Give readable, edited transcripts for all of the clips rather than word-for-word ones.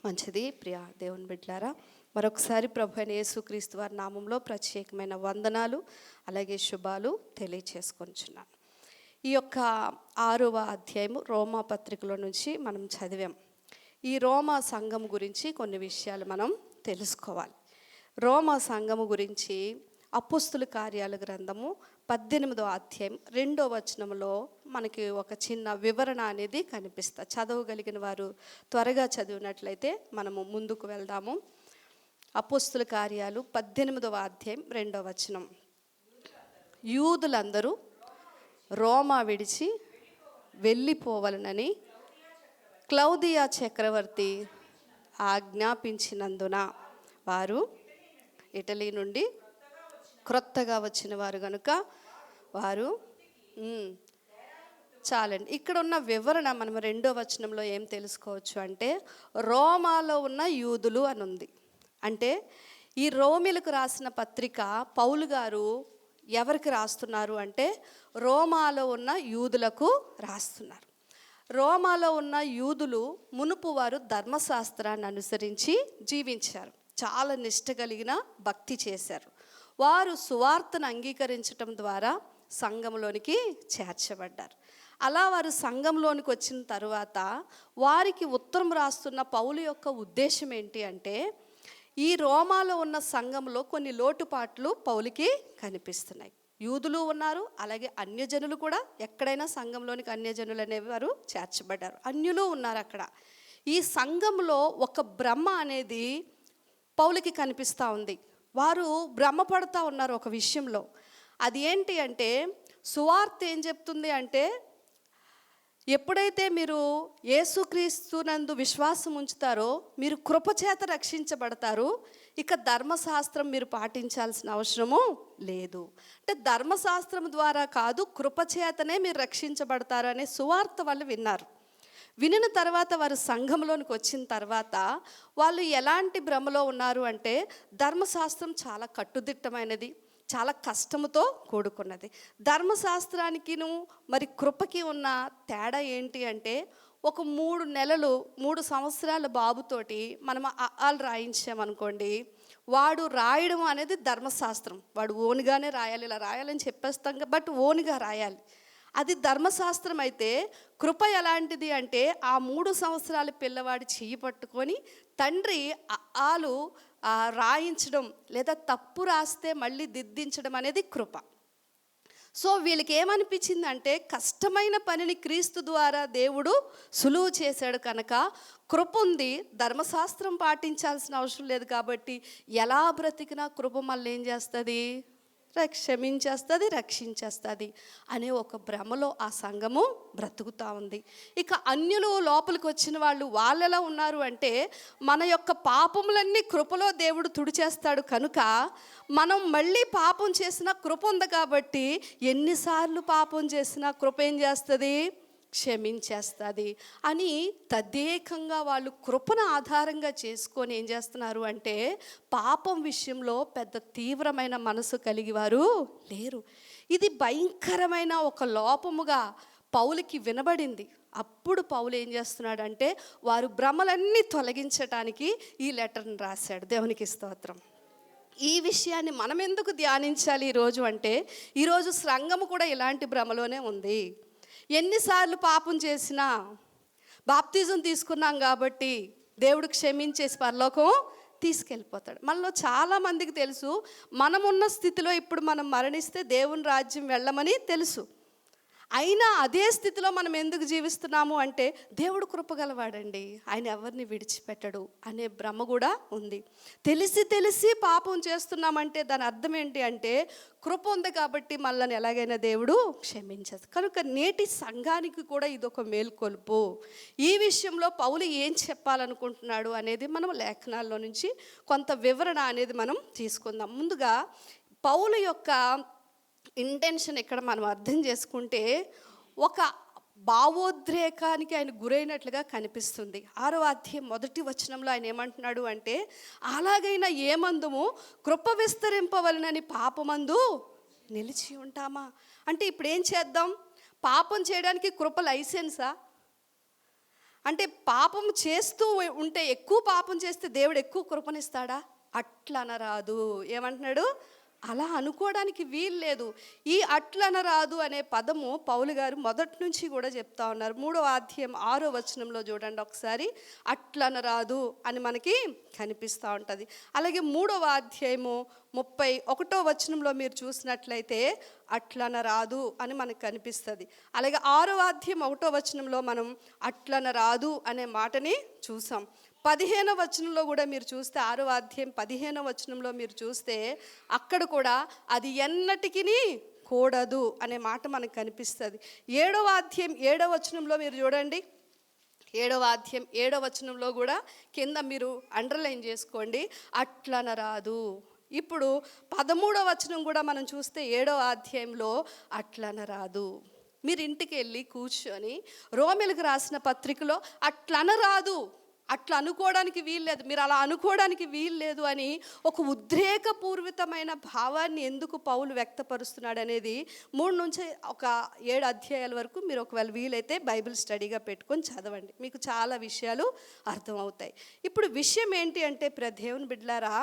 మంచిది. ప్రియ దేవుని బిడ్డలారా, మరొకసారి ప్రభు అయిన యేసుక్రీస్తు వారి నామంలో ప్రత్యేకమైన వందనాలు అలాగే శుభాలు తెలియచేసుకొంచున్నాను. ఈ యొక్క 6వ అధ్యాయము రోమా పత్రికలో నుంచి మనం చదివాం. ఈ రోమా సంఘం గురించి కొన్ని విషయాలు మనం తెలుసుకోవాలి. రోమా సంఘము గురించి అపోస్తుల కార్యాల గ్రంథము 18వ అధ్యాయం 2వ వచనంలో మనకి ఒక చిన్న వివరణ అనేది కనిపిస్తుంది. చదవగలిగిన వారు త్వరగా చదివినట్లయితే మనము ముందుకు వెళ్దాము. అపోస్తుల కార్యాలు 18వ అధ్యాయం 2వ వచనం. యూదులందరూ రోమా విడిచి వెళ్ళిపోవలనని క్లౌదియా చక్రవర్తి ఆజ్ఞాపించినందున వారు ఇటలీ నుండి క్రొత్తగా వచ్చిన వారు కనుక వారు చాలండి. ఇక్కడ ఉన్న వివరణ మనం 2వ వచనంలో ఏం తెలుసుకోవచ్చు అంటే, రోమాలో ఉన్న యూదులు అని ఉంది. అంటే ఈ రోమిలకు రాసిన పత్రిక పౌలు గారు ఎవరికి రాస్తున్నారు అంటే, రోమాలో ఉన్న యూదులకు రాస్తున్నారు. రోమాలో ఉన్న యూదులు మునుపు వారు ధర్మశాస్త్రాన్ని అనుసరించి జీవించారు. చాలా నిష్ట కలిగిన భక్తి చేశారు. వారు సువార్తను అంగీకరించటం ద్వారా సంఘంలోనికి చేర్చబడ్డారు. అలా వారు సంఘంలోనికి వచ్చిన తరువాత వారికి ఉత్తరం రాస్తున్న పౌలు యొక్క ఉద్దేశం ఏంటి అంటే, ఈ రోమాలో ఉన్న సంఘంలో కొన్ని లోటుపాట్లు పౌలుకి కనిపిస్తున్నాయి. యూదులు ఉన్నారు, అలాగే అన్యజనులు కూడా. ఎక్కడైనా సంఘంలోనికి అన్యజనులు అనేవారు చేర్చబడ్డారు, అన్యులు ఉన్నారు అక్కడ. ఈ సంఘంలో ఒక భ్రమ అనేది పౌలుకి కనిపిస్తూ ఉంది. వారు భ్రమపడుతూ ఉన్నారు ఒక విషయంలో. అది ఏంటి అంటే, సువార్త ఏం చెప్తుంది అంటే, ఎప్పుడైతే మీరు యేసుక్రీస్తునందు విశ్వాసం ఉంచుతారో మీరు కృపచేత రక్షించబడతారు, ఇక ధర్మశాస్త్రం మీరు పాటించాల్సిన అవసరము లేదు. అంటే ధర్మశాస్త్రం ద్వారా కాదు, కృపచేతనే మీరు రక్షించబడతారు అనే సువార్త వాళ్ళు విన్నారు. వినిన తర్వాత వారు సంఘంలోనికి వచ్చిన తర్వాత వాళ్ళు ఎలాంటి భ్రమలో ఉన్నారు అంటే, ధర్మశాస్త్రం చాలా కట్టుదిట్టమైనది, చాలా కష్టముతో కూడుకున్నది. ధర్మశాస్త్రానికిను మరి కృపకి ఉన్న తేడా ఏంటి అంటే, ఒక 3 సంవత్సరాల బాబుతోటి మనం ఆలు రాయించామనుకోండి, వాడు రాయడం అనేది ధర్మశాస్త్రం. వాడు ఓన్గానే రాయాలి, ఇలా రాయాలని చెప్పేస్తాం, బట్ ఓన్గా రాయాలి. అది ధర్మశాస్త్రం. అయితే కృప ఎలాంటిది అంటే, ఆ 3 సంవత్సరాల పిల్లవాడి చెయ్యి పట్టుకొని తండ్రి ఆలు రాయించడం, లేదా తప్పు రాస్తే మళ్ళీ దిద్దించడం అనేది కృప. సో వీళ్ళకి ఏమనిపించిందంటే, కష్టమైన పనిని క్రీస్తు ద్వారా దేవుడు సులువు చేశాడు కనుక కృప ఉంది, ధర్మశాస్త్రం పాటించాల్సిన అవసరం లేదు కాబట్టి ఎలా బ్రతికినా కృప మళ్ళీ ఏం చేస్తుంది, క్షమించేస్తుంది, రక్షించేస్తుంది అనే ఒక భ్రమలో ఆ సంఘము బ్రతుకుతూ ఉంది. ఇక అన్యులు లోపలికి వచ్చిన వాళ్ళు ఎలా ఉన్నారు అంటే, మన యొక్క పాపములన్నీ కృపలో దేవుడు తుడిచేస్తాడు కనుక మనం మళ్ళీ పాపం చేసినా కృప ఉంది కాబట్టి ఎన్నిసార్లు పాపం చేసినా కృప ఏం చేస్తుంది, క్షమించేస్తుంది అని తదేకంగా వాళ్ళు కృపను ఆధారంగా చేసుకొని ఏం చేస్తున్నారు అంటే, పాపం విషయంలో పెద్ద తీవ్రమైన మనసు కలిగి వారు లేరు. ఇది భయంకరమైన ఒక లోపముగా పౌలుకి వినబడింది. అప్పుడు పౌలు ఏం చేస్తున్నాడంటే, వారు భ్రమలన్నీ తొలగించటానికి ఈ లెటర్ని రాశాడు. దేవునికి స్తోత్రం. ఈ విషయాన్ని మనం ఎందుకు ధ్యానించాలి ఈరోజు అంటే, ఈరోజు సంఘము కూడా ఇలాంటి భ్రమలోనే ఉంది. ఎన్నిసార్లు పాపం చేసినా బాప్తిజం తీసుకున్నాం కాబట్టి దేవుడు క్షమించేసి పరలోకం తీసుకెళ్ళిపోతాడు. మనలో చాలామందికి తెలుసు, మనమున్న స్థితిలో ఇప్పుడు మనం మరణిస్తే దేవుని రాజ్యం వెళ్ళమని తెలుసు. అయినా అదే స్థితిలో మనం ఎందుకు జీవిస్తున్నాము అంటే, దేవుడు కృపగలవాడండి, ఆయన ఎవరిని విడిచిపెట్టడు అనే భ్రమ కూడా ఉంది. తెలిసి పాపం చేస్తున్నామంటే దాని అర్థం ఏంటి అంటే, కృప ఉంది కాబట్టి మనల్ని ఎలాగైనా దేవుడు క్షమించదు. కనుక నేటి సంఘానికి కూడా ఇదొక మేల్కొల్పు. ఈ విషయంలో పౌలు ఏం చెప్పాలనుకుంటున్నాడు అనేది మనం లేఖనాల్లో నుంచి కొంత వివరణ అనేది మనం తీసుకుందాం. ముందుగా పౌలు యొక్క ఇంటెన్షన్ ఇక్కడ మనం అర్థం చేసుకుంటే, ఒక భావోద్రేకానికి ఆయన గురైనట్లుగా కనిపిస్తుంది. 6వ అధ్యాయం 1వ వచనంలో ఆయన ఏమంటున్నాడు అంటే, అలాగైనా ఏమందుము కృప విస్తరింపవలనని పాపమందు నిలిచి ఉంటామా అంటే, ఇప్పుడు ఏం చేద్దాం, పాపం చేయడానికి కృప లైసెన్సా? అంటే పాపం చేస్తూ ఉంటే, ఎక్కువ పాపం చేస్తే దేవుడు ఎక్కువ కృపనిస్తాడా? అట్లనరాదు. ఏమంటున్నాడు? అలా అనుకోవడానికి వీలు లేదు. ఈ అట్లనరాదు అనే పదము పౌలు గారు మొదటి నుంచి కూడా చెప్తా ఉన్నారు. 3వ అధ్యాయం 6వ వచనంలో చూడండి ఒకసారి. అట్లనరాదు అని మనకి కనిపిస్తూ ఉంటుంది. అలాగే 3వ అధ్యాయము 31వ వచనంలో మీరు చూసినట్లయితే అట్లనరాదు అని మనకు కనిపిస్తుంది. అలాగే 6వ అధ్యాయం 1వ వచనంలో మనం అట్లనరాదు అనే మాటని చూసాం. 15వ వచనంలో కూడా మీరు చూస్తే, 6వ అధ్యాయం 15వ వచనంలో మీరు చూస్తే అక్కడ కూడా అది ఎన్నటికి కూడదు అనే మాట మనకు కనిపిస్తుంది. 7వ అధ్యాయం 7వ వచనంలో మీరు చూడండి. 7వ అధ్యాయం 7వ వచనంలో కూడా కింద మీరు అండర్లైన్ చేసుకోండి, అట్లనరాదు. ఇప్పుడు 13వ వచనం కూడా మనం చూస్తే 7వ అధ్యాయంలో అట్లనరాదు. మీరు ఇంటికి వెళ్ళి కూర్చొని రోమీయులకు రాసిన పత్రికలో అట్లనరాదు, అట్లా అనుకోవడానికి వీల్లేదు, మీరు అలా అనుకోవడానికి వీల్లేదు అని ఒక ఉద్రేకపూర్వితమైన భావాన్ని ఎందుకు పౌలు వ్యక్తపరుస్తున్నాడు అనేది 3 నుంచి ఒక 7 అధ్యాయాల వరకు మీరు ఒకవేళ వీలైతే బైబిల్ స్టడీగా పెట్టుకొని చదవండి, మీకు చాలా విషయాలు అర్థమవుతాయి. ఇప్పుడు విషయం ఏంటి అంటే, దేవుని బిడ్డలారా,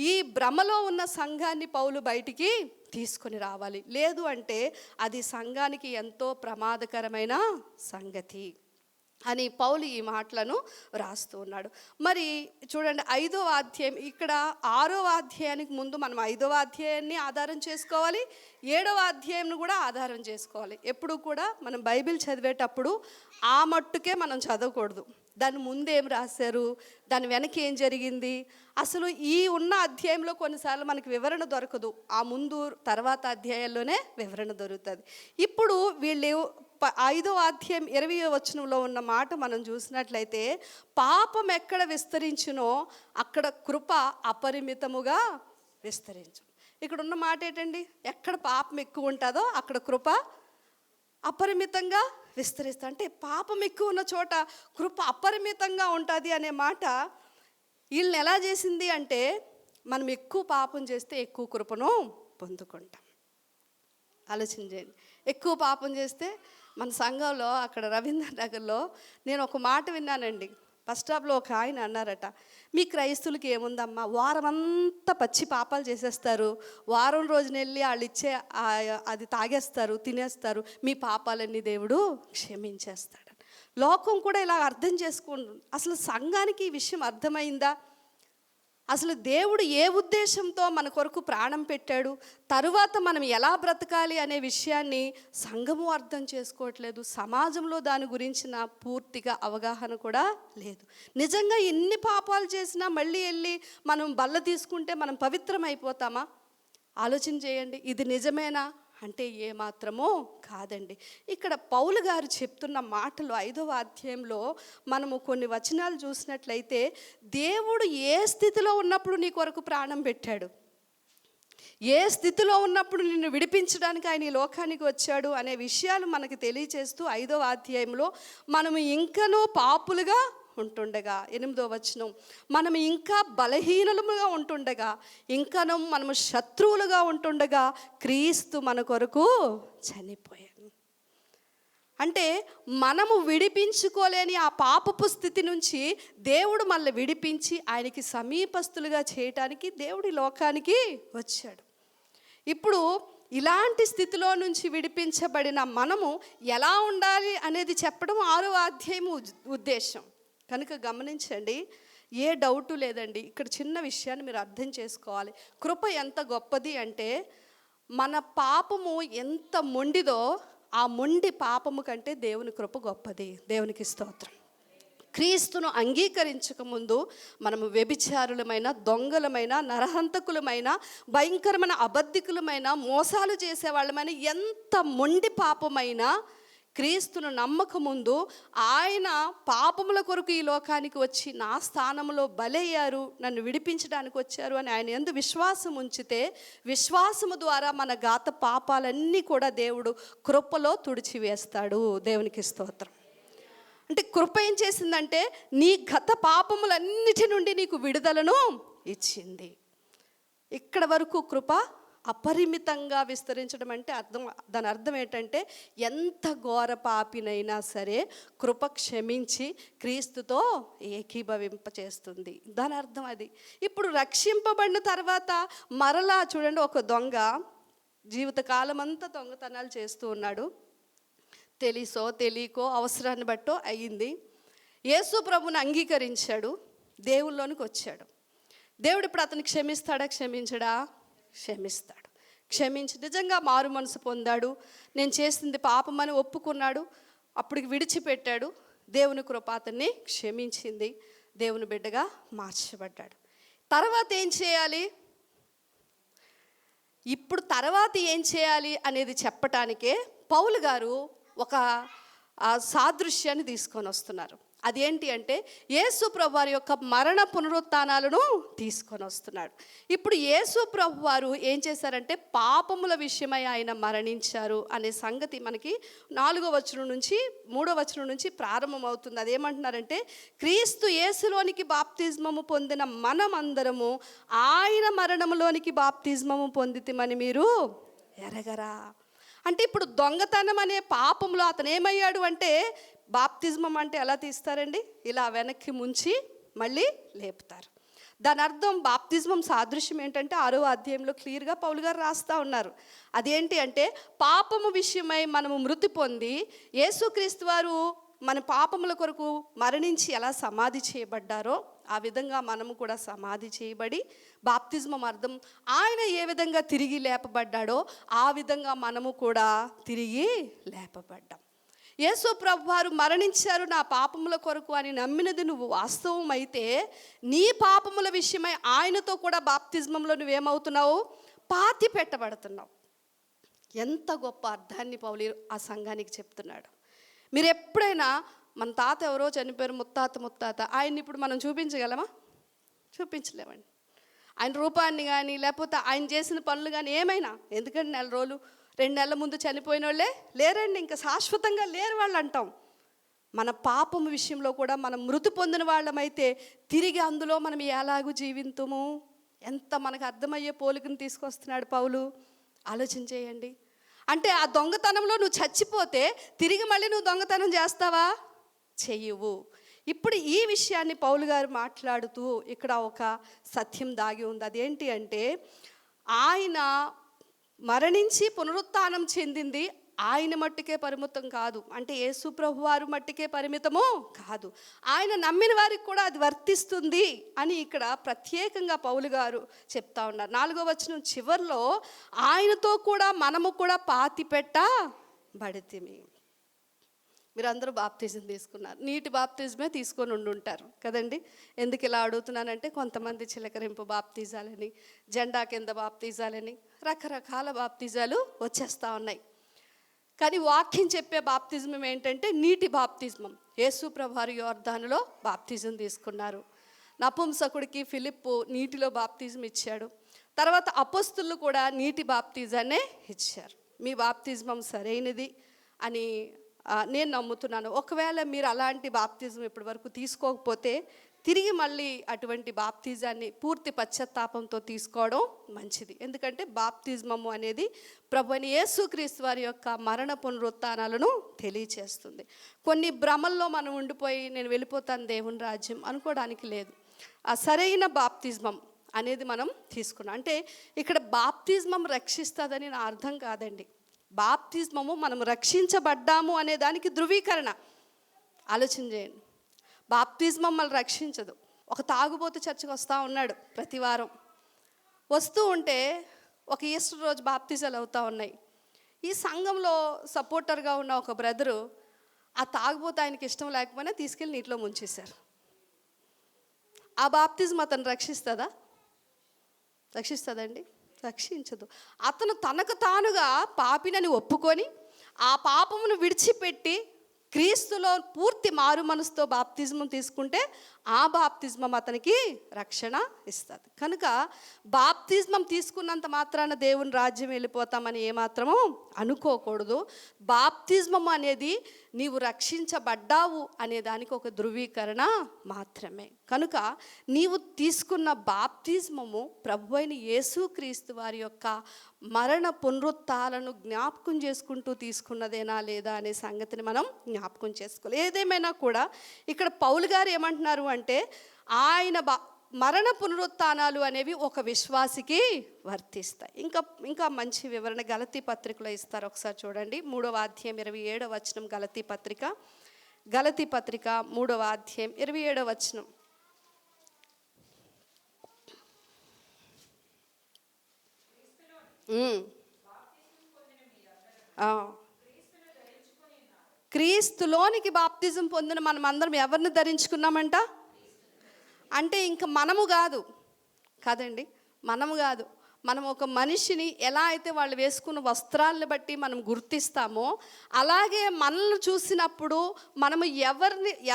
ఈ భ్రమలో ఉన్న సంఘాన్ని పౌలు బయటికి తీసుకొని రావాలి. లేదు అంటే అది సంఘానికి ఎంతో ప్రమాదకరమైన సంగతి అని పౌలు ఈ మాటలను రాస్తూ ఉన్నాడు. మరి చూడండి, 5వ అధ్యాయం, ఇక్కడ 6వ అధ్యాయానికి ముందు మనం 5వ అధ్యాయాన్ని ఆధారం చేసుకోవాలి, 7వ అధ్యాయంను కూడా ఆధారం చేసుకోవాలి. ఎప్పుడు కూడా మనం బైబిల్ చదివేటప్పుడు ఆ మట్టుకే మనం చదవకూడదు. దాని ముందు ఏం రాశారు, దాని వెనక ఏం జరిగింది, అసలు ఈ ఉన్న అధ్యాయంలో కొన్నిసార్లు మనకి వివరణ దొరకదు, ఆ ముందు తర్వాత అధ్యాయాల్లోనే వివరణ దొరుకుతుంది. ఇప్పుడు వీళ్ళు 5వ అధ్యాయం 20వ వచనంలో ఉన్న మాట మనం చూసినట్లయితే, పాపం ఎక్కడ విస్తరించునో అక్కడ కృప అపరిమితముగా విస్తరించు. ఇక్కడ ఉన్న మాట ఏంటండి, ఎక్కడ పాపం ఎక్కువ ఉంటుందో అక్కడ కృప అపరిమితంగా విస్తరిస్తా. అంటే పాపం ఎక్కువ ఉన్న చోట కృప అపరిమితంగా ఉంటుంది అనే మాట వీళ్ళని ఎలా చేసింది అంటే, మనం ఎక్కువ పాపం చేస్తే ఎక్కువ కృపను పొందుకుంటాం. ఆలోచించండి, ఎక్కువ పాపం చేస్తే మన సంఘంలో అక్కడ రవీంద్ర నగర్లో నేను ఒక మాట విన్నానండి. బస్ స్టాప్లో ఒక ఆయన అన్నారట, మీ క్రైస్తువులకి ఏముందమ్మా, వారం అంతా పచ్చి పాపాలు చేసేస్తారు, వారం రోజున వెళ్ళి వాళ్ళు ఇచ్చే అది తాగేస్తారు, తినేస్తారు, మీ పాపాలన్నీ దేవుడు క్షమించేస్తాడు. లోకం కూడా ఇలా అర్థం చేసుకుంటుంది. అసలు సంఘానికి ఈ విషయం అర్థమైందా? అసలు దేవుడు ఏ ఉద్దేశంతో మన కొరకు ప్రాణం పెట్టాడు, తరువాత మనం ఎలా బ్రతకాలి అనే విషయాన్ని సంఘము అర్థం చేసుకోవట్లేదు. సమాజంలో దాని గురించిన పూర్తిగా అవగాహన కూడా లేదు. నిజంగా ఎన్ని పాపాలు చేసినా మళ్ళీ వెళ్ళి మనం బల్ల తీసుకుంటే మనం పవిత్రం అయిపోతామా? ఆలోచన చేయండి, ఇది నిజమేనా అంటే ఏమాత్రమో కాదండి. ఇక్కడ పౌలు గారు చెప్తున్న మాటలు 5వ అధ్యాయంలో మనము కొన్ని వచనాలు చూసినట్లయితే, దేవుడు ఏ స్థితిలో ఉన్నప్పుడు నీ కొరకు ప్రాణం పెట్టాడు, ఏ స్థితిలో ఉన్నప్పుడు నిన్ను విడిపించడానికి ఆయన ఈ లోకానికి వచ్చాడు అనే విషయాలు మనకు తెలియచేస్తూ 5వ అధ్యాయంలో మనము ఇంకనూ పాపులుగా ఉంటుండగా, 8వ వచనం, మనం ఇంకా బలహీనముగా ఉంటుండగా, ఇంకనూ మనము శత్రువులుగా ఉంటుండగా క్రీస్తు మన కొరకు చనిపోయాడు. అంటే మనము విడిపించుకోలేని ఆ పాపపు స్థితి నుంచి దేవుడు మనల్ని విడిపించి ఆయనకి సమీపస్తులుగా చేయటానికి దేవుడి లోకానికి వచ్చాడు. ఇప్పుడు ఇలాంటి స్థితిలో నుంచి విడిపించబడిన మనము ఎలా ఉండాలి అనేది చెప్పడం 6వ అధ్యాయం ఉద్దేశం. కనుక గమనించండి, ఏ డౌటు లేదండి. ఇక్కడ చిన్న విషయాన్ని మీరు అర్థం చేసుకోవాలి. కృప ఎంత గొప్పది అంటే, మన పాపము ఎంత మొండిదో ఆ మొండి పాపము కంటే దేవుని కృప గొప్పది. దేవునికి స్తోత్రం. క్రీస్తును అంగీకరించక ముందు మనము వ్యభిచారులమైన, దొంగలమైన, నరహంతకులమైన, భయంకరమైన అబద్ధికులమైన, మోసాలు చేసేవాళ్ళమైన, ఎంత మొండి పాపమైనా క్రీస్తును నమ్మకముందు ఆయన పాపముల కొరకు ఈ లోకానికి వచ్చి నా స్థానంలో బలయ్యారు, నన్ను విడిపించడానికి వచ్చారు అని ఆయన యందు విశ్వాసం ఉంచితే, విశ్వాసము ద్వారా మన గాత పాపాలన్నీ కూడా దేవుడు కృపలో తుడిచివేస్తాడు. దేవునికి స్తోత్రం. అంటే కృప ఏం చేసిందంటే, నీ గత పాపములన్నిటి నుండి నీకు విడుదలను ఇచ్చింది. ఇక్కడ వరకు కృప అపరిమితంగా విస్తరించడం అంటే దాని అర్థం ఏంటంటే ఎంత ఘోర పాపినైనా సరే కృప క్షమించి క్రీస్తుతో ఏకీభవింపచేస్తుంది. దాని అర్థం అది. ఇప్పుడు రక్షింపబడిన తర్వాత మరలా చూడండి, ఒక దొంగ జీవితకాలం అంతా దొంగతనాలు చేస్తూ ఉన్నాడు. తెలిసో తెలియకో అవసరాన్ని బట్టో అయ్యింది. యేసు ప్రభుని అంగీకరించాడు, దేవుల్లోనికి వచ్చాడు. దేవుడు ఇప్పుడు అతన్ని క్షమిస్తాడా? క్షమించడా? క్షమిస్తాడు. క్షమించి నిజంగా మారు మనసు పొందాడు. నేను చేసింది పాపమని ఒప్పుకున్నాడు. అప్పటికి విడిచిపెట్టాడు. దేవుని కృప అతన్ని క్షమించింది. దేవుని బిడ్డగా మార్చబడ్డాడు. తర్వాత ఏం చేయాలి? ఇప్పుడు తర్వాత ఏం చేయాలి అనేది చెప్పటానికే పౌలు గారు ఒక సాదృశ్యాన్ని తీసుకొని వస్తున్నారు. అదేంటి అంటే యేసు ప్రభువారి యొక్క మరణ పునరుత్థానాలను తీసుకొని వస్తున్నాడు. ఇప్పుడు యేసు ప్రభువారు ఏం చేశారంటే పాపముల విషయమై ఆయన మరణించారు అనే సంగతి మనకి 4వ వచనం నుంచి 3వ వచనం నుంచి ప్రారంభమవుతుంది. అదేమంటున్నారంటే, క్రీస్తు యేసులోనికి బాప్తిజమము పొందిన మనమందరము ఆయన మరణములోనికి బాప్తిజమము పొందితిమని మీరు ఎరగరా. అంటే ఇప్పుడు దొంగతనం అనే పాపంలో అతను ఏమయ్యాడు అంటే, బాప్తిజమం అంటే ఎలా తీస్తారండి? ఇలా వెనక్కి ముంచి మళ్ళీ లేపుతారు. దాని అర్థం బాప్తిజమం సాదృశ్యం ఏంటంటే 6వ అధ్యాయంలో క్లియర్గా పౌలు గారు రాస్తూ ఉన్నారు. అదేంటి అంటే పాపము విషయమై మనము మృతి పొంది యేసుక్రీస్తు వారు మన పాపముల కొరకు మరణించి ఎలా సమాధి చేయబడ్డారో ఆ విధంగా మనము కూడా సమాధి చేయబడి, బాప్తిజమం అర్థం ఆయన ఏ విధంగా తిరిగి లేపబడ్డాడో ఆ విధంగా మనము కూడా తిరిగి లేపబడ్డాం. యేసు ప్రభువారు మరణించారు నా పాపముల కొరకు అని నమ్మినది నువ్వు వాస్తవం అయితే, నీ పాపముల విషయమై ఆయనతో కూడా బాప్తిజమంలో నువ్వేమవుతున్నావు? పాతి పెట్టబడుతున్నావు. ఎంత గొప్ప అర్థాన్ని పౌలు ఆ సంఘానికి చెప్తున్నాడు. మీరు ఎప్పుడైనా మన తాత ఎవరో చనిపోయారు, ముత్తాత ఆయన్ని ఇప్పుడు మనం చూపించగలమా? చూపించలేమండి. ఆయన రూపాన్ని కానీ లేకపోతే ఆయన చేసిన పనులు కానీ ఏమైనా. ఎందుకంటే 4 రోజులు 2 నెలల ముందు చనిపోయిన వాళ్ళే లేరండి, ఇంకా శాశ్వతంగా లేరు వాళ్ళు అంటాం. మన పాపం విషయంలో కూడా మనం మృతి పొందిన వాళ్ళమైతే తిరిగి అందులో మనం ఎలాగూ జీవింతుము. ఎంత మనకు అర్థమయ్యే పోలికను తీసుకొస్తున్నాడు పౌలు. ఆలోచన చేయండి. అంటే ఆ దొంగతనంలో నువ్వు చచ్చిపోతే తిరిగి మళ్ళీ నువ్వు దొంగతనం చేస్తావా? చెయ్యవు. ఇప్పుడు ఈ విషయాన్ని పౌలు గారు మాట్లాడుతూ ఇక్కడ ఒక సత్యం దాగి ఉంది. అదేంటి అంటే, ఆయన మరణించి పునరుత్థానం చెందింది ఆయన మట్టుకే పరిమితం కాదు. అంటే యేసు ప్రభువారు మట్టుకే పరిమితము కాదు, ఆయన నమ్మిన వారికి కూడా అది వర్తిస్తుంది అని ఇక్కడ ప్రత్యేకంగా పౌలు గారు చెప్తా ఉన్నారు. 4వ వచనం చివరిలో ఆయనతో కూడా మనము కూడా పాతి పెట్టబడితిమి. మీరందరూ బాప్తిజం తీసుకున్నారు, నీటి బాప్తిజమే తీసుకొని ఉండుంటారు కదండి. ఎందుకు ఇలా అడుగుతున్నానంటే, కొంతమంది చిలకరింపు బాప్తిజాలని, జెండా కింద బాప్తిజాలని, రకరకాల బాప్తిజాలు వచ్చేస్తూ ఉన్నాయి. కానీ వాక్యం చెప్పే బాప్తిజం ఏంటంటే నీటి బాప్తిజమం. యేసు ప్రభువారు యోర్దానులో బాప్తిజం తీసుకున్నారు. నపుంసకుడికి ఫిలిప్పు నీటిలో బాప్తిజం ఇచ్చాడు. తర్వాత అపోస్తులు కూడా నీటి బాప్తిజాన్నే ఇచ్చారు. మీ బాప్తిజమం సరైనది అని నేను నమ్ముతున్నాను. ఒకవేళ మీరు అలాంటి బాప్తిజం ఇప్పటి వరకు తీసుకోకపోతే తిరిగి మళ్ళీ అటువంటి బాప్తిజాన్ని పూర్తి పశ్చాత్తాపంతో తీసుకోవడం మంచిది. ఎందుకంటే బాప్తిజమము అనేది ప్రభువైన యేసుక్రీస్తు వారి యొక్క మరణ పునరుత్థానాలను తెలియచేస్తుంది. కొన్ని భ్రమల్లో మనం ఉండిపోయి నేను వెళ్ళిపోతాను దేవుని రాజ్యం అనుకోవడానికి లేదు. ఆ సరైన బాప్తిజమం అనేది మనం తీసుకున్నాం. అంటే ఇక్కడ బాప్తిజమం రక్షిస్తుందని నా అర్థం కాదండి. బాప్తిజమము మనం రక్షించబడ్డాము అనే దానికి ధృవీకరణ. ఆలోచన చేయండి. బాప్తిజమం మనల్ని రక్షించదు. ఒక తాగుబోతు చర్చికి వస్తూ ఉన్నాడు ప్రతి వారం. వస్తూ ఉంటే ఒక ఈస్టర్ రోజు బాప్తిజాలు అవుతూ ఉన్నాయి. ఈ సంఘంలో సపోర్టర్గా ఉన్న ఒక బ్రదరు ఆ తాగుబోతు ఆయనకి ఇష్టం లేకపోయినా తీసుకెళ్ళి నీటిలో ముంచేశారు. ఆ బాప్తిజం అతను రక్షిస్తుందండి? రక్షించదు. అతను తనకు తానుగా పాపినని ఒప్పుకొని ఆ పాపమును విడిచిపెట్టి క్రీస్తులో పూర్తి మారు మనసుతో బాప్తిజం తీసుకుంటే ఆ బాప్తిజమం అతనికి రక్షణ ఇస్తుంది. కనుక బాప్తిజమం తీసుకున్నంత మాత్రాన దేవుని రాజ్యం వెళ్ళిపోతామని ఏమాత్రము అనుకోకూడదు. బాప్తిజమం అనేది నీవు రక్షించబడ్డావు అనే దానికి ఒక ధృవీకరణ మాత్రమే. కనుక నీవు తీసుకున్న బాప్తిజమము ప్రభువైన యేసుక్రీస్తు వారి యొక్క మరణ పునరుత్థాలను జ్ఞాపకం చేసుకుంటూ తీసుకున్నదేనా లేదా అనే సంగతిని మనం జ్ఞాపకం చేసుకోవాలి. ఏదేమైనా కూడా ఇక్కడ పౌలు గారు ఏమంటున్నారు అంటే ఆయన మరణ పునరుత్థానాలు అనేవి ఒక విశ్వాసికి వర్తిస్తాయి. ఇంకా మంచి వివరణ గలతీ పత్రికలో ఇస్తారు. ఒకసారి చూడండి, 3వ అధ్యాయం 27వ వచనం. గలతీ పత్రిక 3వ అధ్యాయం 27వ వచనం. క్రీస్తులోనికి బాప్తిజం పొందిన మనం అందరం ఎవరిని ధరించుకున్నామంట అంటే ఇంకా మనము కాదండి, మనము కాదు. మనం ఒక మనిషిని ఎలా అయితే వాళ్ళు వేసుకున్న వస్త్రాలను బట్టి మనం గుర్తిస్తామో అలాగే మనల్ని చూసినప్పుడు మనము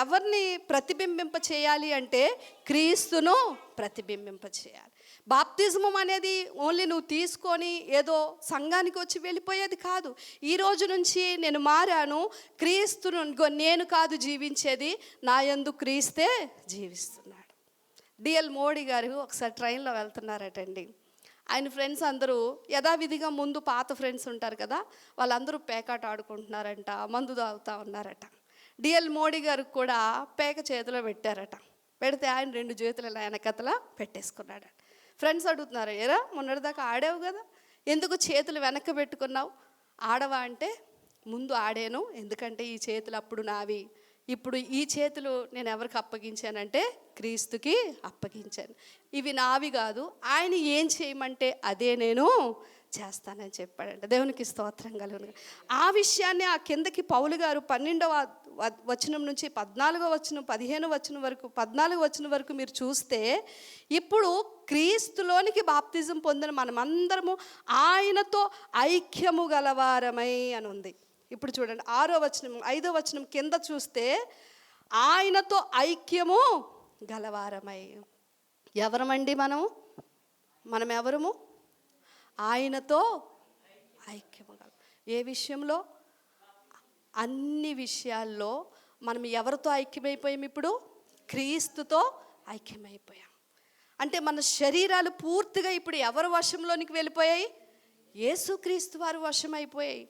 ఎవరిని ప్రతిబింబింప చేయాలి అంటే క్రీస్తును ప్రతిబింబింప చేయాలి. బాప్తిజమం అనేది ఓన్లీ నువ్వు తీసుకొని ఏదో సంఘానికి వచ్చి వెళ్ళిపోయేది కాదు. ఈ రోజు నుంచి నేను మారాను, క్రీస్తును నేను కాదు జీవించేది, నా యందు క్రీస్తే జీవిస్తున్నాడు. డిఎల్ మోడీ గారు ఒకసారి ట్రైన్లో వెళ్తున్నారటండి. ఆయన ఫ్రెండ్స్ అందరూ యథావిధిగా ముందు పాత ఫ్రెండ్స్ ఉంటారు కదా, వాళ్ళందరూ పేకాట ఆడుకుంటున్నారంట, మందు తాగుతూ ఉన్నారట. డిఎల్ మోడీ గారికి కూడా పేక చేతిలో పెట్టారట. పెడితే ఆయన 2 చేతులు ఇలా వెనకతలా పెట్టేసుకున్నాడట. ఫ్రెండ్స్ అడుగుతున్నారు, ఏరా మొన్నటిదాకా ఆడావు కదా, ఎందుకు చేతులు వెనక్కి పెట్టుకున్నావు? ఆడవా అంటే ముందు ఆడాను, ఎందుకంటే ఈ చేతులు అప్పుడు నావి, ఇప్పుడు ఈ చేతులు నేను ఎవరికి అప్పగించానంటే క్రీస్తుకి అప్పగించాను. ఇవి నావి కాదు, ఆయన ఏం చేయమంటే అదే నేను చేస్తానని చెప్పాడంట. దేవునికి స్తోత్రం కలుగును. ఆ విషయాన్ని ఆ కిందకి పౌలు గారు 12వ వచనం నుంచి 14వ వచనం 15వ వచనం వరకు 14వ వచనం వరకు మీరు చూస్తే ఇప్పుడు క్రీస్తులోనికి బాప్తిజం పొందిన మనమందరము ఆయనతో ఐక్యము గలవారమై అని ఉంది. ఇప్పుడు చూడండి 5వ వచనం కింద చూస్తే ఆయనతో ఐక్యము గలవారమై. ఎవరమండి మనం ఎవరము? ఆయనతో ఐక్యము గల. ఏ విషయంలో? అన్ని విషయాల్లో మనం ఎవరితో ఐక్యమైపోయాం? ఇప్పుడు క్రీస్తుతో ఐక్యమైపోయాం. అంటే మన శరీరాలు పూర్తిగా ఇప్పుడు ఎవరి వశంలోనికి వెళ్ళిపోయాయి? యేసుక్రీస్తు వారి వశం అయిపోయాయి.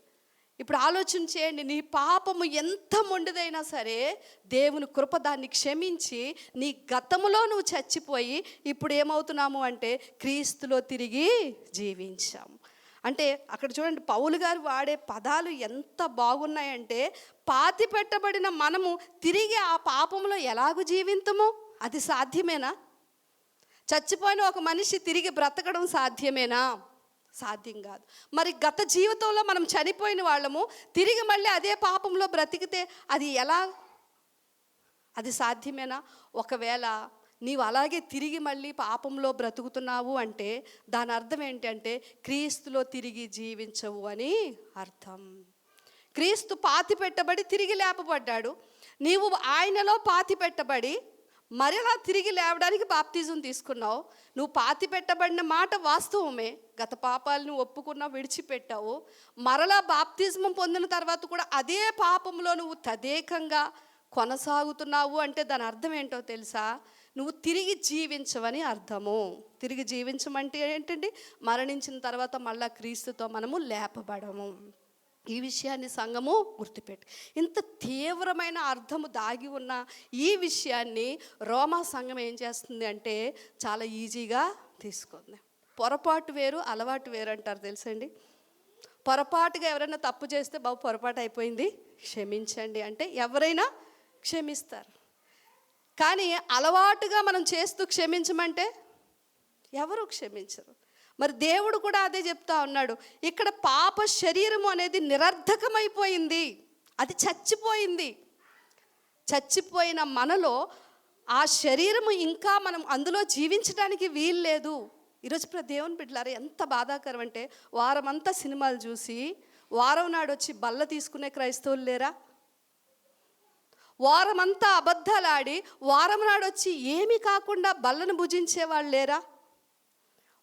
ఇప్పుడు ఆలోచన చేయండి, నీ పాపము ఎంత మొండిదైనా సరే దేవుని కృప దాన్ని క్షమించి నీ గతములో నువ్వు చచ్చిపోయి ఇప్పుడు ఏమవుతున్నాము అంటే క్రీస్తులో తిరిగి జీవించాము. అంటే అక్కడ చూడండి పౌలు గారు వాడే పదాలు ఎంత బాగున్నాయంటే, పాతి పెట్టబడిన మనము తిరిగి ఆ పాపంలో ఎలాగూ జీవింతము? అది సాధ్యమేనా? చచ్చిపోయిన ఒక మనిషి తిరిగి బ్రతకడం సాధ్యమేనా? సాధ్యం కాదు. మరి గత జీవితంలో మనం చనిపోయిన వాళ్ళము తిరిగి మళ్ళీ అదే పాపంలో బ్రతికితే అది ఎలా? అది సాధ్యమేనా? ఒకవేళ నీవు అలాగే తిరిగి మళ్ళీ పాపంలో బ్రతుకుతున్నావు అంటే దాని అర్థం ఏంటంటే క్రీస్తులో తిరిగి జీవించవు అని అర్థం. క్రీస్తు పాతి పెట్టబడి తిరిగి లేపబడ్డాడు, నీవు ఆయనలో పాతి పెట్టబడి మరలా తిరిగి లేవడానికి బాప్తిజం తీసుకున్నావు. నువ్వు పాతి పెట్టబడిన మాట వాస్తవమే, గత పాపాలను ఒప్పుకున్నావు, విడిచిపెట్టావు. మరలా బాప్తిజం పొందిన తర్వాత కూడా అదే పాపంలో నువ్వు తదేకంగా కొనసాగుతున్నావు అంటే దాని అర్థం ఏంటో తెలుసా? నువ్వు తిరిగి జీవించవని అర్థము. తిరిగి జీవించమంటే ఏంటండి? మరణించిన తర్వాత మళ్ళా క్రీస్తుతో మనము లేపబడము. ఈ విషయాన్ని సంఘము గుర్తుపెట్టి, ఇంత తీవ్రమైన అర్థము దాగి ఉన్న ఈ విషయాన్ని రోమా సంఘం ఏం చేస్తుంది అంటే చాలా ఈజీగా తీసుకుంది. పొరపాటు వేరు, అలవాటు వేరు అంటారు తెలుసండి. పొరపాటుగా ఎవరైనా తప్పు చేస్తే బాబు పొరపాటు అయిపోయింది క్షమించండి అంటే ఎవరైనా క్షమిస్తారు. కానీ అలవాటుగా మనం చేస్తూ క్షమించమంటే ఎవరు క్షమించరు. మరి దేవుడు కూడా అదే చెప్తా ఉన్నాడు. ఇక్కడ పాప శరీరము అనేది నిరర్ధకమైపోయింది, అది చచ్చిపోయింది. చచ్చిపోయిన మనలో ఆ శరీరము ఇంకా మనం అందులో జీవించడానికి వీల్లేదు. ఈరోజు దేవుని బిడ్డలారా ఎంత బాధాకరం అంటే, వారమంతా సినిమాలు చూసి వారం నాడు వచ్చి బల్ల తీసుకునే క్రైస్తవులు లేరా? వారమంతా అబద్ధాలు ఆడి వారం నాడు వచ్చి ఏమీ కాకుండా బల్లను భుజించే వాళ్ళు లేరా?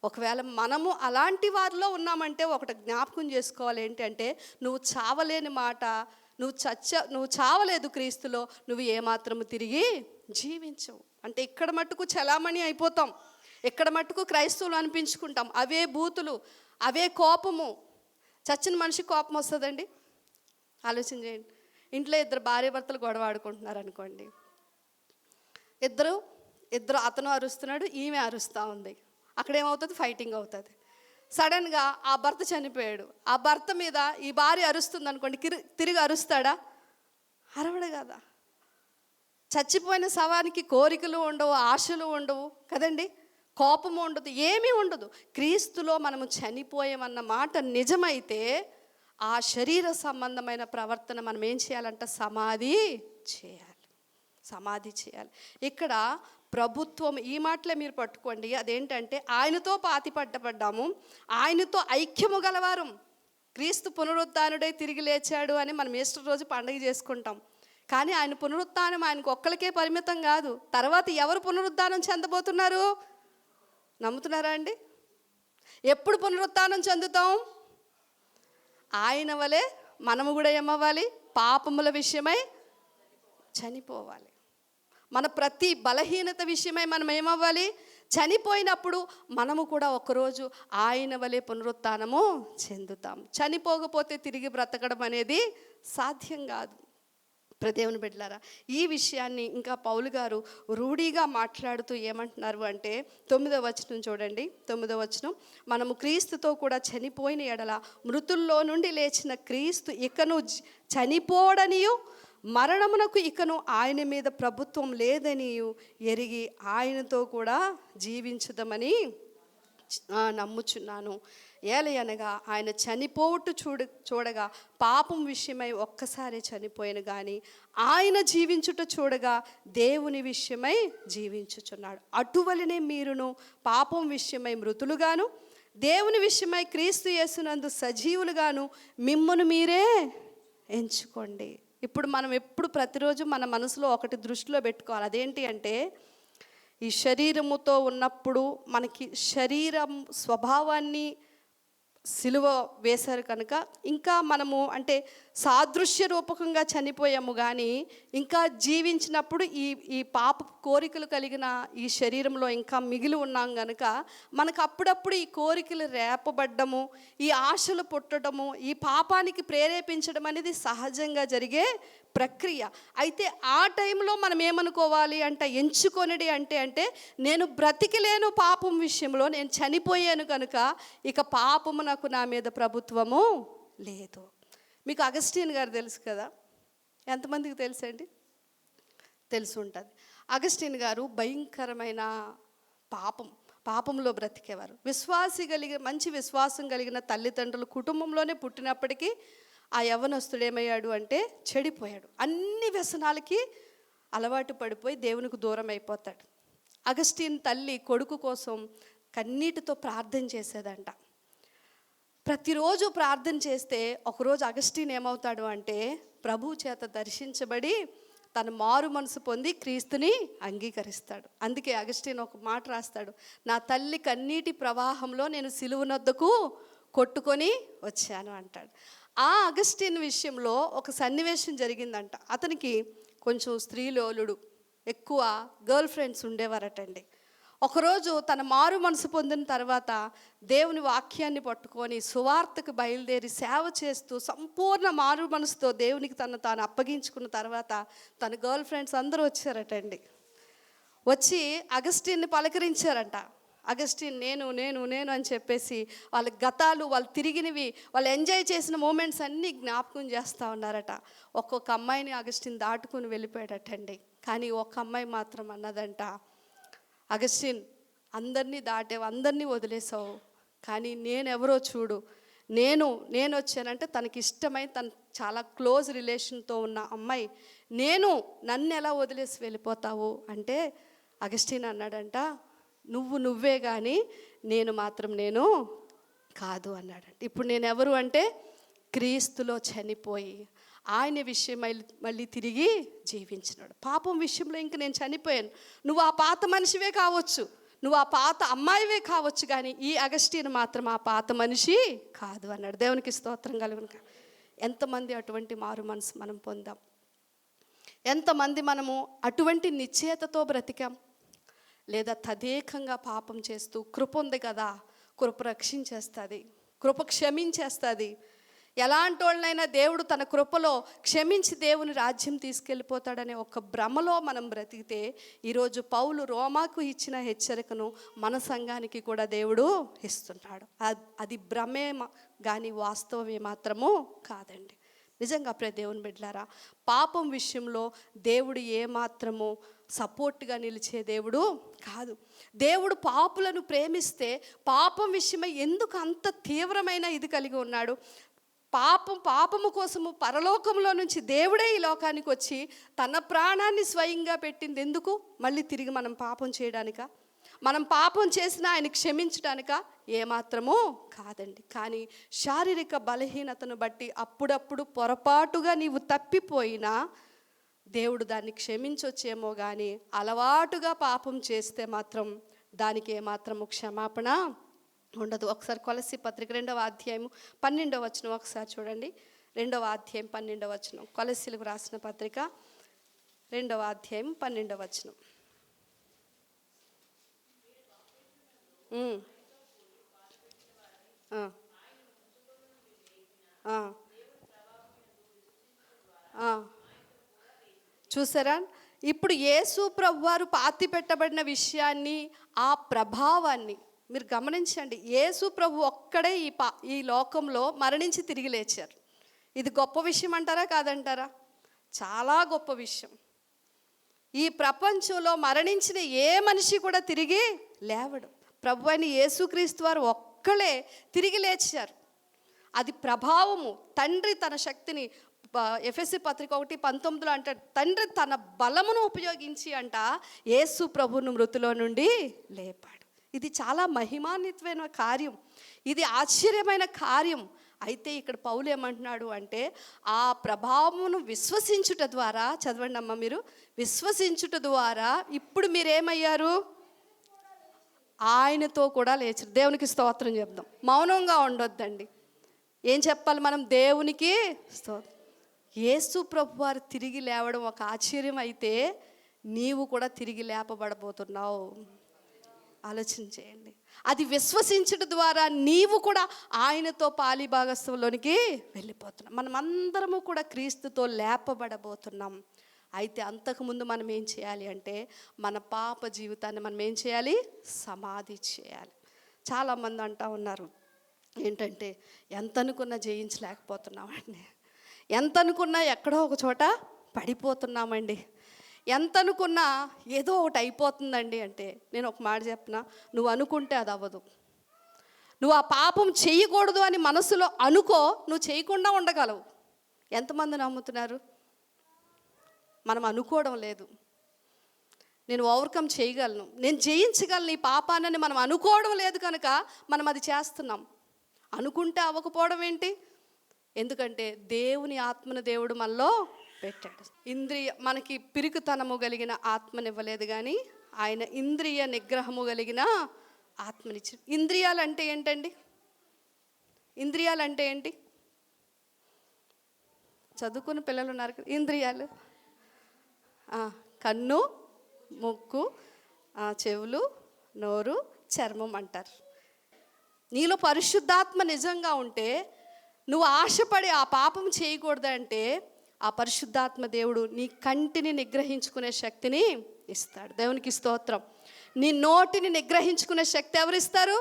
ఒకవేళ మనము అలాంటి వారిలో ఉన్నామంటే ఒకటి జ్ఞాపకం చేసుకోవాలి, ఏంటంటే నువ్వు చావలేని మాట, నువ్వు చావలేదు క్రీస్తులో, నువ్వు ఏమాత్రము తిరిగి జీవించవు. అంటే ఇక్కడ మట్టుకు చలామణి అయిపోతాం, ఇక్కడ మట్టుకు క్రైస్తవులు అనిపించుకుంటాం. అవే బూతులు, అవే కోపము. చచ్చిన మనిషి కోపం వస్తుందండి? ఆలోచన చేయండి. ఇంట్లో ఇద్దరు భార్యాభర్తలు గొడవ ఆడుకుంటున్నారు అనుకోండి, ఇద్దరు అతను అరుస్తున్నాడు, ఈమె అరుస్తూ ఉంది. అక్కడ ఏమవుతుంది? ఫైటింగ్ అవుతుంది. సడన్గా ఆ భర్త చనిపోయాడు, ఆ భర్త మీద ఈ భార్య అరుస్తుంది అనుకోండి, తిరిగి అరుస్తాడా? అరవడు కదా. చచ్చిపోయిన శవానికి కోరికలు ఉండవు, ఆశలు ఉండవు కదండి, కోపము ఉండదు, ఏమీ ఉండదు. క్రీస్తులో మనము చనిపోయామన్న మాట నిజమైతే ఆ శరీర సంబంధమైన ప్రవర్తన మనం ఏం చేయాలంట? సమాధి చేయాలి. ఇక్కడ ప్రభుత్వం, ఈ మాటలే మీరు పట్టుకోండి. అదేంటంటే ఆయనతో పాతిపడ్డాము, ఆయనతో ఐక్యము గలవారం. క్రీస్తు పునరుత్థానుడై తిరిగి లేచాడు అని మనం ఈస్టర్ రోజు పండుగ చేసుకుంటాం. కానీ ఆయన పునరుత్థానం ఆయనకు ఒక్కరికే పరిమితం కాదు. తర్వాత ఎవరు పునరుత్థానం చెందబోతున్నారు? నమ్ముతున్నారా అండి? ఎప్పుడు పునరుత్థానం చెందుతాం? ఆయన వలె మనము కూడా ఏమవ్వాలి? పాపముల విషయమై చనిపోవాలి. మన ప్రతి బలహీనత విషయమై మనం ఏమవ్వాలి? చనిపోయినప్పుడు మనము కూడా ఒకరోజు ఆయన వలె పునరుత్థానము చెందుతాం. చనిపోకపోతే తిరిగి బ్రతకడం అనేది సాధ్యం కాదు. దేవుని బిడ్డలారా, ఈ విషయాన్ని ఇంకా పౌలు గారు రూఢిగా మాట్లాడుతూ ఏమంటున్నారు అంటే 9వ వచనం చూడండి. 9వ వచనం, మనము క్రీస్తుతో కూడా చనిపోయిన ఎడల మృతుల్లో నుండి లేచిన క్రీస్తు ఇకను చనిపోడనియు మరణమునకు ఇకను ఆయన మీద ప్రభుత్వం లేదనియు ఎరిగి ఆయనతో కూడా జీవించుదామని నమ్ముచున్నాను. ఏలయనగా ఆయన చనిపోవట్టు చూడగా పాపం విషయమై ఒక్కసారి చనిపోయాను, కానీ ఆయన జీవించుట చూడగా దేవుని విషయమై జీవించుచున్నాడు. అటువలనే మీరును పాపం విషయమై మృతులుగాను దేవుని విషయమై క్రీస్తు యేసునందు సజీవులుగాను మిమ్మును మీరే ఎంచుకోండి. ఇప్పుడు మనం ఎప్పుడు ప్రతిరోజు మన మనసులో ఒకటి దృష్టిలో పెట్టుకోవాలి. అదేంటి అంటే, ఈ శరీరముతో ఉన్నప్పుడు మనకి శరీరం స్వభావాన్ని సిలువ వేశారు కనుక ఇంకా మనము అంటే సాదృశ్య రూపకంగా చనిపోయాము, కానీ ఇంకా జీవించినప్పుడు ఈ పాప కోరికలు కలిగిన ఈ శరీరంలో ఇంకా మిగిలి ఉన్నాం కనుక మనకు అప్పుడప్పుడు ఈ కోరికలు రేపబడ్డము, ఈ ఆశలు పుట్టడము, ఈ పాపానికి ప్రేరేపించడం అనేది సహజంగా జరిగే ప్రక్రియ. అయితే ఆ టైంలో మనం ఏమనుకోవాలి అంటే, ఎంచుకొనిడి అంటే నేను బ్రతికిలేను పాపం విషయంలో, నేను చనిపోయాను కనుక ఇక పాపము నాకు నా మీద ప్రభుత్వము లేదు. మీకు అగస్టిన్ గారు తెలుసు కదా, ఎంతమందికి తెలుసండి? తెలిసి ఉంటుంది. అగస్టిన్ గారు భయంకరమైన పాపంలో బ్రతికేవారు. మంచి విశ్వాసం కలిగిన తల్లిదండ్రులు కుటుంబంలోనే పుట్టినప్పటికీ ఆ యవ్వనస్తుడు ఏమయ్యాడు అంటే చెడిపోయాడు. అన్ని వ్యసనాలకి అలవాటు పడిపోయి దేవునికి దూరం అయిపోతాడు. అగస్టిన్ తల్లి కొడుకు కోసం కన్నీటితో ప్రార్థన చేసేదంట. ప్రతిరోజు ప్రార్థన చేస్తే ఒకరోజు అగస్టిన్ ఏమవుతాడు అంటే ప్రభువు చేత దర్శించబడి తన మారు మనసు పొంది క్రీస్తుని అంగీకరిస్తాడు. అందుకే అగస్టిన్ ఒక మాట రాస్తాడు, నా తల్లి కన్నీటి ప్రవాహంలో నేను సిలువనొద్దకు కొట్టుకొని వచ్చాను అంటాడు. ఆ అగస్టిన్ విషయంలో ఒక సన్నివేశం జరిగిందంట. అతనికి కొంచెం స్త్రీలోలుడు, ఎక్కువ గర్ల్ ఫ్రెండ్స్ ఉండేవారటండి. ఒకరోజు తన మారు మనసు పొందిన తర్వాత దేవుని వాక్యాన్ని పట్టుకొని సువార్తకు బయలుదేరి సేవ చేస్తూ సంపూర్ణ మారు మనసుతో దేవునికి తాను అప్పగించుకున్న తర్వాత తన గర్ల్ ఫ్రెండ్స్ అందరూ వచ్చారటండి. వచ్చి అగస్టిన్ని పలకరించారంట. అగస్టిన్ నేను నేను నేను అని చెప్పేసి వాళ్ళ గతాలు, వాళ్ళు తిరిగినవి, వాళ్ళు ఎంజాయ్ చేసిన మూమెంట్స్ అన్నీ జ్ఞాపకం చేస్తూ ఉన్నారట. ఒక్కొక్క అమ్మాయిని అగస్టిన్ దాటుకుని వెళ్ళిపోయాడటండి. కానీ ఒక అమ్మాయి మాత్రం అన్నదంట, అగస్టిన్ అందరినీ దాటావు, అందరినీ వదిలేసావు, కానీ నేనెవరో చూడు, నేను వచ్చానంటే తనకి ఇష్టమైన, తను చాలా క్లోజ్ రిలేషన్తో ఉన్న అమ్మాయి, నన్ను ఎలా వదిలేసి వెళ్ళిపోతావు అంటే అగస్టిన్ అన్నాడంట, నువ్వే కానీ నేను కాదు అన్నాడంట. ఇప్పుడు నేను ఎవరు అంటే క్రీస్తులో చనిపోయి ఆయన విషయం మళ్ళీ తిరిగి జీవించినాడు. పాపం విషయంలో ఇంక నేను చనిపోయాను, నువ్వు ఆ పాత మనిషివే కావచ్చు, నువ్వు ఆ పాత అమ్మాయివే కావచ్చు, కానీ ఈ అగస్టిన్ మాత్రం ఆ పాత మనిషి కాదు అన్నాడు. దేవునికి స్తోత్రం కలుగును. ఎంతమంది అటువంటి మారు మనసు మనం పొందాం? ఎంతమంది మనము అటువంటి నిశ్చయతతో బ్రతికాం? లేదా తదేకంగా పాపం చేస్తూ కృప ఉంది కదా, కృప రక్షించేస్తుంది, కృప క్షమించేస్తుంది, ఎలాంటి వాళ్ళనైనా దేవుడు తన కృపలో క్షమించి దేవుని రాజ్యం తీసుకెళ్ళిపోతాడనే ఒక భ్రమలో మనం బ్రతికితే ఈరోజు పౌలు రోమాకు ఇచ్చిన హెచ్చరికను మన సంఘానికి కూడా దేవుడు ఇస్తున్నాడు. అది భ్రమే కానీ వాస్తవమే మాత్రము కాదండి. నిజంగా దేవుని బిడ్డలారా, పాపం విషయంలో దేవుడు ఏమాత్రము సపోర్ట్గా నిలిచే దేవుడు కాదు. దేవుడు పాపులను ప్రేమిస్తే పాపం విషయమై ఎందుకు అంత తీవ్రమైన ఇది కలిగి ఉన్నాడు? పాపము కోసము పరలోకంలో నుంచి దేవుడే ఈ లోకానికి వచ్చి తన ప్రాణాన్ని స్వయంగా పెట్టింది ఎందుకు? మళ్ళీ తిరిగి మనం పాపం చేయడానికా? మనం పాపం చేసినా ఆయన క్షమించడానిక? ఏమాత్రమూ కాదండి. కానీ శారీరక బలహీనతను బట్టి అప్పుడప్పుడు పొరపాటుగా నీవు తప్పిపోయినా దేవుడు దాన్ని క్షమించొచ్చేమో, కానీ అలవాటుగా పాపం చేస్తే మాత్రం దానికి ఏమాత్రము క్షమాపణ ఉండదు. ఒకసారి కొలస్సీ పత్రిక 2వ అధ్యాయము 12వ వచనం ఒకసారి చూడండి. 2వ అధ్యాయం 12వ వచనం, కొలస్సీలకు రాసిన పత్రిక 2వ అధ్యాయం 12వ వచనం. చూసారా? ఇప్పుడు యేసు ప్రభువారు పాతి పెట్టబడిన విషయాన్ని, ఆ ప్రభావాన్ని మీరు గమనించండి. యేసు ప్రభు ఒక్కడే ఈ లోకంలో మరణించి తిరిగి లేచారు. ఇది గొప్ప విషయం అంటారా కాదంటారా? చాలా గొప్ప విషయం. ఈ ప్రపంచంలో మరణించిన ఏ మనిషి కూడా తిరిగి లేవడు. ప్రభు అయిన యేసుక్రీస్తు వారు ఒక్కలే తిరిగి లేచారు. అది ప్రభావము. తండ్రి తన శక్తిని, ఎఫెసీ పత్రిక 1:19 అంటాడు, తండ్రి తన బలమును ఉపయోగించి యేసు ప్రభువును మృతులో నుండి లేపాడు. ఇది చాలా మహిమాన్వితమైన కార్యం, ఇది ఆశ్చర్యమైన కార్యం. అయితే ఇక్కడ పౌలు ఏమంటున్నాడు అంటే, ఆ ప్రభావమును విశ్వసించుట ద్వారా, చదవండి అమ్మ మీరు, విశ్వసించుట ద్వారా ఇప్పుడు మీరేమయ్యారు? ఆయనతో కూడా లేచారు. దేవునికి స్తోత్రం చెప్దాం. మౌనంగా ఉండొద్దండి. ఏం చెప్పాలి మనం? దేవునికి స్తోత్రం. యేసు ప్రభు వారు తిరిగి లేవడం ఒక ఆశ్చర్యం అయితే, నీవు కూడా తిరిగి లేపబడబోతున్నావు. ఆలోచన చేయండి. అది విశ్వసించడం ద్వారా నీవు కూడా ఆయనతో పాలిభాగస్వంలోనికి వెళ్ళిపోతున్నాం. మనమందరము కూడా క్రీస్తుతో లేపబడబోతున్నాం. అయితే అంతకుముందు మనం ఏం చేయాలి అంటే, మన పాప జీవితాన్ని మనం ఏం చేయాలి? సమాధి చేయాలి. చాలామంది అంటూ ఉన్నారు ఏంటంటే, ఎంత అనుకున్నా జయించలేకపోతున్నామండి, ఎంత అనుకున్నా ఎక్కడో ఒక చోట పడిపోతున్నామండి, ఎంత అనుకున్నా ఏదో ఒకటి అయిపోతుందండి అంటే, నేను ఒక మాట చెప్పనా, నువ్వు అనుకుంటే అది అవ్వదు. నువ్వు ఆ పాపం చేయకూడదు అని మనసులో అనుకో, నువ్వు చేయకుండా ఉండగలవు. ఎంతమంది నమ్ముతున్నారు? మనం అనుకోవడం లేదు. నేను ఓవర్కమ్ చేయగలను, నేను జయించగలను ఈ పాపాన్ని మనం అనుకోవడం లేదు కనుక మనం అది చేస్తున్నాం. అనుకుంటే అవ్వకపోవడం ఏంటి? ఎందుకంటే దేవుని ఆత్మను దేవుడు మనలో పెట్టాడు. మనకి పిరికితనము కలిగిన ఆత్మనివ్వలేదు, కానీ ఆయన ఇంద్రియ నిగ్రహము కలిగిన ఆత్మనిచ్చాడు. ఇంద్రియాలు అంటే ఏంటండి? ఇంద్రియాలు అంటే ఏంటి? చదువుకున్న పిల్లలు ఉన్నారు కదా. ఇంద్రియాలు కన్ను, ముక్కు, చెవులు, నోరు, చర్మం అంటారు. నీలో పరిశుద్ధాత్మ నిజంగా ఉంటే, నువ్వు ఆశపడి ఆ పాపం చేయకూడదంటే, ఆ పరిశుద్ధాత్మ దేవుడు నీ కంటిని నిగ్రహించుకునే శక్తిని ఇస్తాడు. దేవునికి స్తోత్రం. నీ నోటిని నిగ్రహించుకునే శక్తి ఎవరిస్తారు?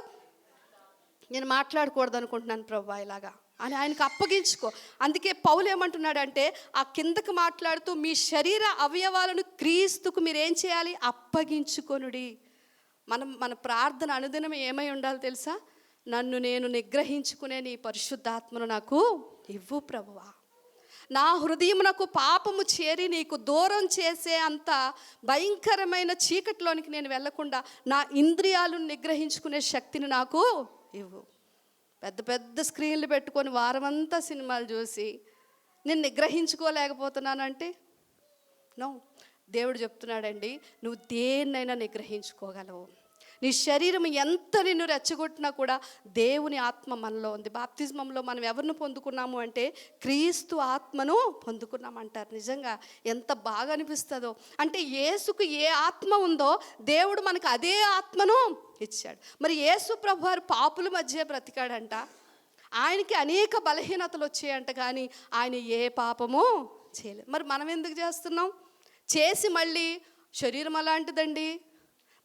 నేను మాట్లాడకూడదు అనుకుంటున్నాను ప్రభు ఇలాగా అని ఆయనకు అప్పగించుకో. అందుకే పౌలు ఏమంటున్నాడంటే, ఆ కిందకు మాట్లాడుతూ మీ శరీర అవయవాలను క్రీస్తుకు మీరేం చేయాలి? అప్పగించుకొనుడి. మన ప్రార్థన అనుదినం ఏమై ఉండాలి తెలుసా? నన్ను నేను నిగ్రహించుకునే నీ పరిశుద్ధాత్మను నాకు ఇవ్వు ప్రభువా. నా హృదయమునకు పాపము చేరి నీకు దూరం చేసే అంత భయంకరమైన చీకటిలోనికి నేను వెళ్లకుండా నా ఇంద్రియాలను నిగ్రహించుకునే శక్తిని నాకు ఇవ్వు. పెద్ద పెద్ద స్క్రీన్లు పెట్టుకొని వారమంతా సినిమాలు చూసి నేను నిగ్రహించుకోలేకపోతున్నానంటే నో. దేవుడు చెప్తున్నాడండి, నువ్వు దేన్నైనా నిగ్రహించుకోగలవు. నీ శరీరం ఎంత నిన్ను రెచ్చగొట్టినా కూడా దేవుని ఆత్మ మనలో ఉంది. బాప్తిజమంలో మనం ఎవరిని పొందుకున్నాము అంటే క్రీస్తు ఆత్మను పొందుకున్నామంటారు. నిజంగా ఎంత బాగా అనిపిస్తుందో. అంటే యేసుకు ఏ ఆత్మ ఉందో దేవుడు మనకు అదే ఆత్మను ఇచ్చాడు. మరి యేసు ప్రభువారు పాపుల మధ్య బ్రతికాడంట. ఆయనకి అనేక బలహీనతలు వచ్చాయంట, కానీ ఆయన ఏ పాపము చేయలేదు. మరి మనం ఎందుకు చేస్తున్నాం? చేసి మళ్ళీ శరీరం అలాంటిదండి,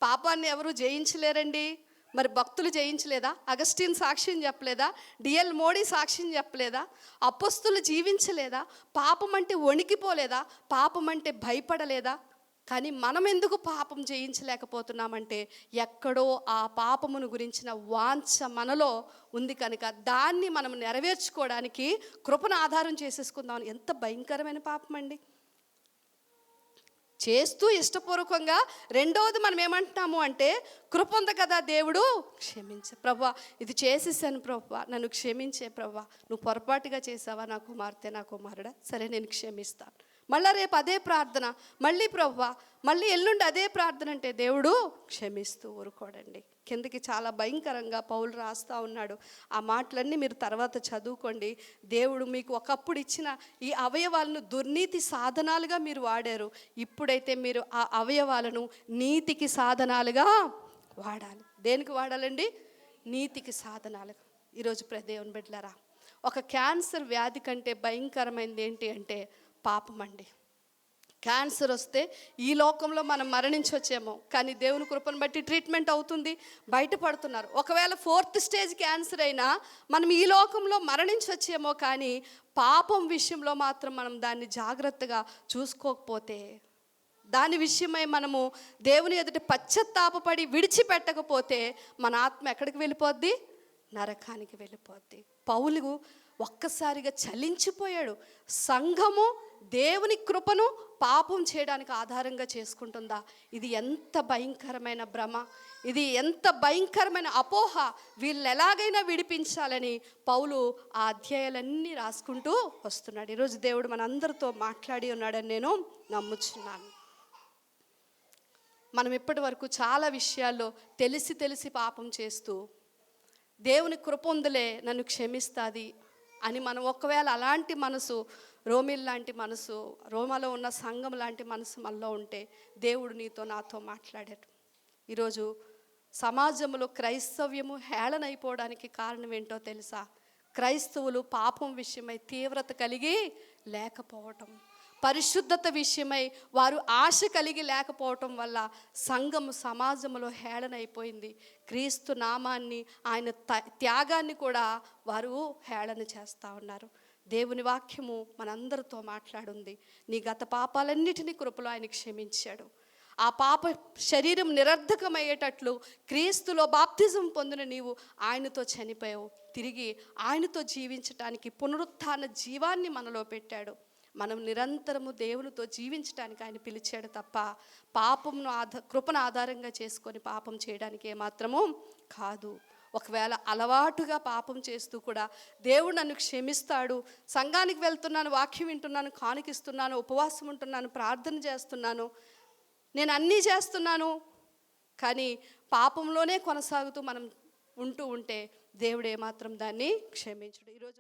పాపాన్ని ఎవరు జయించలేరండి. మరి భక్తులు జయించలేదా? అగస్టిన్ సాక్ష్యం చెప్పలేదా? డిఎల్ మోడీ సాక్ష్యం చెప్పలేదా? అపొస్తలులు జీవించలేదా? పాపం అంటే వణికిపోలేదా? పాపం అంటే భయపడలేదా? కానీ మనం ఎందుకు పాపం జయించలేకపోతున్నామంటే ఎక్కడో ఆ పాపమును గురించిన వాంఛ మనలో ఉంది కనుక దాన్ని మనం నెరవేర్చుకోవడానికి కృపను ఆధారం చేసేసుకుందాం. ఎంత భయంకరమైన పాపం అండి. చేస్తూ ఇష్టపూర్వకంగా రెండవది మనం ఏమంటున్నాము అంటే కృప ఉంది కదా, దేవుడు క్షమించే ప్రభువా, ఇది చేసేసాను ప్రభువా, నన్ను క్షమించే ప్రభువా, నువ్వు పొరపాటుగా చేసావా నా కుమార్తె నా కుమారుడా, సరే నేను క్షమిస్తాను. మళ్ళీ రేపు అదే ప్రార్థన, మళ్ళీ ప్రభువా, మళ్ళీ ఎల్లుండి అదే ప్రార్థన అంటే దేవుడు క్షమిస్తూ ఊరుకోడండి. కిందకి చాలా భయంకరంగా పౌలు రాస్తూ ఉన్నాడు. ఆ మాటలన్నీ మీరు తర్వాత చదువుకోండి. దేవుడు మీకు ఒకప్పుడు ఇచ్చిన ఈ అవయవాలను దుర్నీతి సాధనాలుగా మీరు వాడారు. ఇప్పుడైతే మీరు ఆ అవయవాలను నీతికి సాధనాలుగా వాడాలి. దేనికి వాడాలండి? నీతికి సాధనాలుగా. ఈరోజు దేవుని బిడ్డలారా, ఒక క్యాన్సర్ వ్యాధి కంటే భయంకరమైనది ఏంటి అంటే పాపం అండి. క్యాన్సర్ వస్తే ఈ లోకంలో మనం మరణించవచ్చేమో, కానీ దేవుని కృపను బట్టి ట్రీట్మెంట్ అవుతుంది, బయటపడుతున్నారు. ఒకవేళ 4th స్టేజ్ క్యాన్సర్ అయినా మనం ఈ లోకంలో మరణించవచ్చేమో, కానీ పాపం విషయంలో మాత్రం మనం దాన్ని జాగ్రత్తగా చూసుకోకపోతే, దాని విషయమై మనము దేవుని ఎదుట పశ్చాత్తాపపడి విడిచిపెట్టకపోతే మన ఆత్మ ఎక్కడికి వెళ్ళిపోద్ది? నరకానికి వెళ్ళిపోద్ది. పౌలు ఒక్కసారిగా చలించిపోయాడు. సంఘము దేవుని కృపను పాపం చేయడానికి ఆధారంగా చేసుకుంటుందా? ఇది ఎంత భయంకరమైన భ్రమ, ఇది ఎంత భయంకరమైన అపోహ. వీళ్ళు ఎలాగైనా విడిపించాలని పౌలు ఆ అధ్యాయాలన్నీ రాసుకుంటూ వస్తున్నాడు. ఈరోజు దేవుడు మనందరితో మాట్లాడి ఉన్నాడని నేను నమ్ముచున్నాను. మనం ఇప్పటి వరకు చాలా విషయాల్లో తెలిసి పాపం చేస్తూ దేవుని కృప ఉందిలే నన్ను క్షమిస్తుంది అని మనం ఒకవేళ అలాంటి మనసు, రోమిల్ లాంటి మనసు, రోమాలో ఉన్న సంఘం లాంటి మనసు మనలో ఉంటే దేవుడు నీతో నాతో మాట్లాడాడు. ఈరోజు సమాజంలో క్రైస్తవ్యము హేళనైపోవడానికి కారణం ఏంటో తెలుసా? క్రైస్తవులు పాపం విషయమై తీవ్రత కలిగి లేకపోవటం, పరిశుద్ధత విషయమై వారు ఆశ కలిగి లేకపోవటం వల్ల సంఘము సమాజంలో హేళనైపోయింది. క్రీస్తు నామాన్ని, ఆయన త్యాగాన్ని కూడా వారు హేళన చేస్తూ ఉన్నారు. దేవుని వాక్యము మనందరితో మాట్లాడుంది. నీ గత పాపాలన్నిటినీ కృపలో ఆయన క్షమించాడు. ఆ పాప శరీరం నిరర్ధకమయ్యేటట్లు క్రీస్తులో బాప్తిజం పొందిన నీవు ఆయనతో చనిపోయావు. తిరిగి ఆయనతో జీవించటానికి పునరుత్థాన జీవాన్ని మనలో పెట్టాడు. మనం నిరంతరము దేవునితో జీవించడానికి ఆయన పిలిచాడు తప్ప పాపమును కృపను ఆధారంగా చేసుకొని పాపం చేయడానికి ఏమాత్రము కాదు. ఒకవేళ అలవాటుగా పాపం చేస్తూ కూడా దేవుడు నన్ను క్షమిస్తాడు, సంఘానికి వెళ్తున్నాను, వాక్యం వింటున్నాను, కానుకిస్తున్నాను, ఉపవాసం ఉంటున్నాను, ప్రార్థన చేస్తున్నాను, నేను అన్నీ చేస్తున్నాను, కానీ పాపంలోనే కొనసాగుతూ మనం ఉంటూ ఉంటే దేవుడు ఏమాత్రం దాన్ని క్షమించడు. ఈరోజు